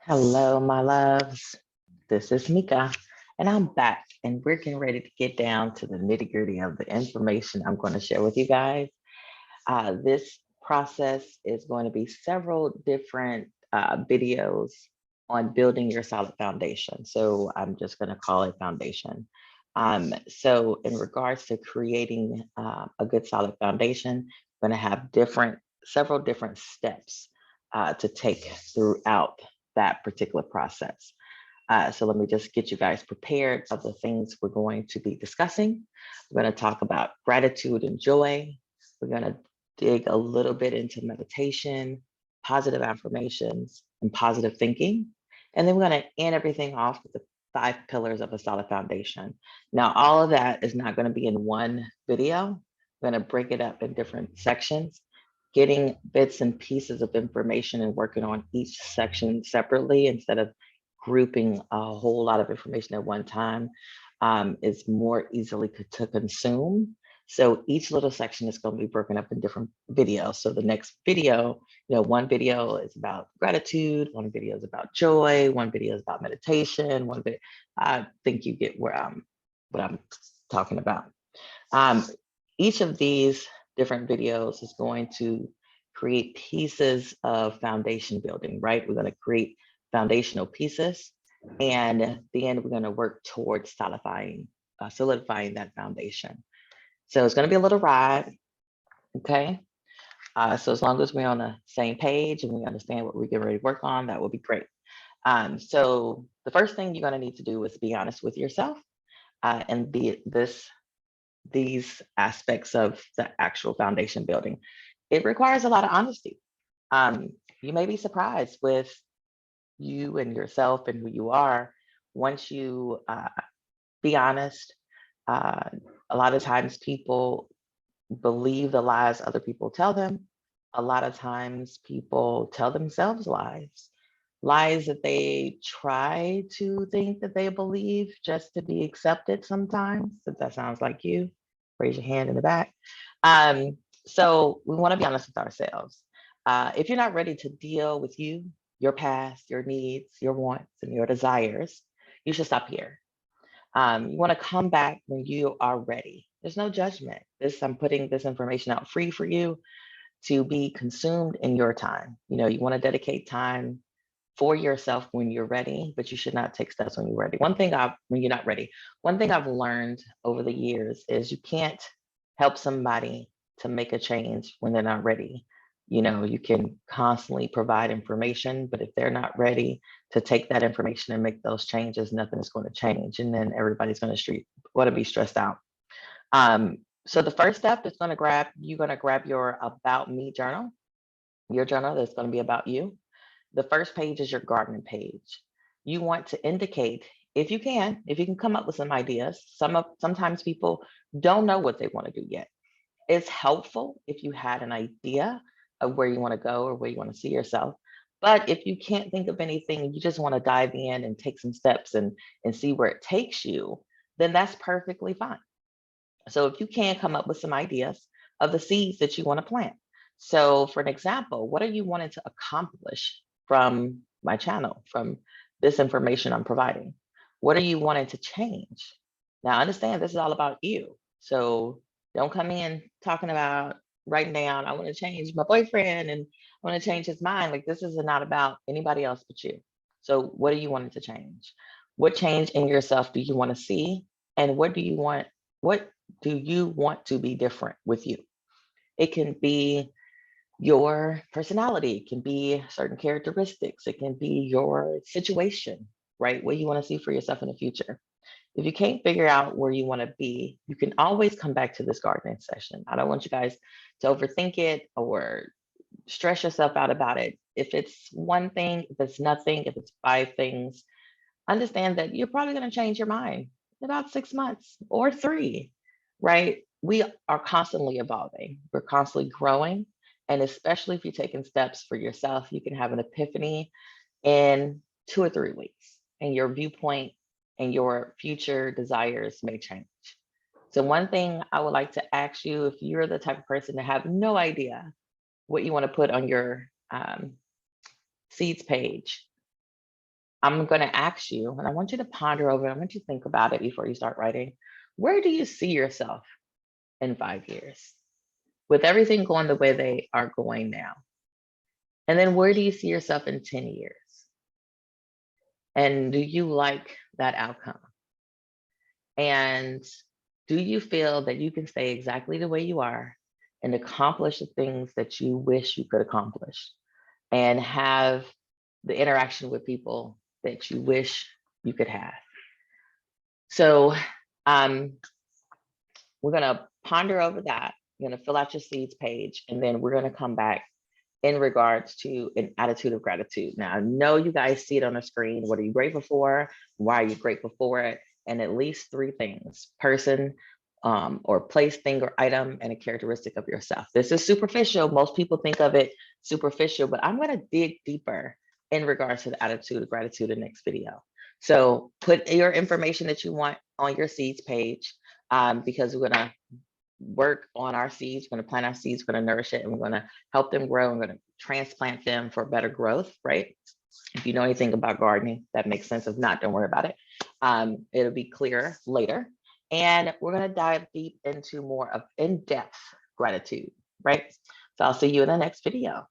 Hello, my loves. This is Mika, and I'm back, and we're getting ready to get down to the nitty gritty of the information I'm going to share with you guys. This process is going to be several different videos on building your solid foundation. So I'm just going to call it foundation. So in regards to creating a good solid foundation, I'm going to have several different steps to take throughout that particular process. So let me just get you guys prepared of the things we're going to be discussing. We're going to talk about gratitude and joy. We're going to dig a little bit into meditation, positive affirmations, and positive thinking. And then we're going to end everything off with the 5 pillars of a solid foundation. Now, all of that is not going to be in one video. We're going to break it up in different sections, getting bits and pieces of information and working on each section separately instead of grouping a whole lot of information at one time is more easily to consume. So each little section is going to be broken up in different videos. So the next video, one video is about gratitude, one video is about joy, one video is about meditation, one video. I think you get what I'm talking about. Um, each of these different videos is going to create pieces of foundation building, right? We're going to create foundational pieces. And at the end, we're going to work towards solidifying that foundation. So it's going to be a little ride, okay? So as long as we're on the same page and we understand what we're getting ready to work on, that will be great. So the first thing you're going to need to do is be honest with yourself and these aspects of the actual foundation building. It requires a lot of honesty. You may be surprised with you and yourself and who you are once you be honest. Uh, a lot of times people believe the lies other people tell them. A lot of times people tell themselves lies that they try to think that they believe just to be accepted sometimes. If that sounds like you, raise your hand in the back. Um, so we want to be honest with ourselves. If you're not ready to deal with you, your past, your needs, your wants, and your desires, you should stop here. You want to come back when you are ready. There's no judgment. I'm putting this information out free for you to be consumed in your time. You want to dedicate time for yourself when you're ready, but you should not take steps when you're ready. When you're not ready, one thing I've learned over the years is you can't help somebody to make a change when they're not ready. You can constantly provide information, but if they're not ready to take that information and make those changes, nothing is going to change. And then everybody's going to be stressed out. So the first step is you're going to grab your About Me journal, your journal that's going to be about you. The first page is your gardening page. You want to indicate, if you can come up with some ideas. Sometimes people don't know what they want to do yet. It's helpful if you had an idea of where you want to go or where you want to see yourself. But if you can't think of anything, you just want to dive in and take some steps and see where it takes you, then that's perfectly fine. So if you can come up with some ideas of the seeds that you want to plant. So for an example, what are you wanting to accomplish from my channel, from this information I'm providing? What are you wanting to change? Now understand this is all about you. So don't come in talking about writing down, I want to change my boyfriend and I want to change his mind. Like this is not about anybody else but you. So what are you wanting to change? What change in yourself do you want to see? And what do you want to be different with you? It can be your personality, it can be certain characteristics, it can be your situation, right? What you want to see for yourself in the future. If you can't figure out where you want to be, you can always come back to this gardening session. I don't want you guys to overthink it or stress yourself out about it. If it's one thing, if it's nothing, if it's 5 things, understand that you're probably going to change your mind in about 6 months or 3, right? We are constantly evolving, we're constantly growing. And especially if you're taking steps for yourself, you can have an epiphany in 2 or 3 weeks, and your viewpoint and your future desires may change. So, one thing I would like to ask you, if you're the type of person to have no idea what you want to put on your seeds page, I'm going to ask you, and I want you to ponder over it. I want you to think about it before you start writing. Where do you see yourself in 5 years? With everything going the way they are going now. And then where do you see yourself in 10 years? And do you like that outcome? And do you feel that you can stay exactly the way you are and accomplish the things that you wish you could accomplish and have the interaction with people that you wish you could have? So we're going to ponder over that. You're going to fill out your seeds page, and then we're going to come back in regards to an attitude of gratitude. Now, I know you guys see it on the screen. What are you grateful for? Why are you grateful for it? And at least 3 things: person, or place, thing, or item, and a characteristic of yourself. This is superficial. Most people think of it superficial, but I'm going to dig deeper in regards to the attitude of gratitude in the next video. So put your information that you want on your seeds page, because we're going to work on our seeds, we're going to plant our seeds, we're going to nourish it, and we're going to help them grow. We're going to transplant them for better growth, right? If you know anything about gardening, that makes sense. If not, don't worry about it. It'll be clear later. And we're going to dive deep into more of in-depth gratitude, right? So I'll see you in the next video.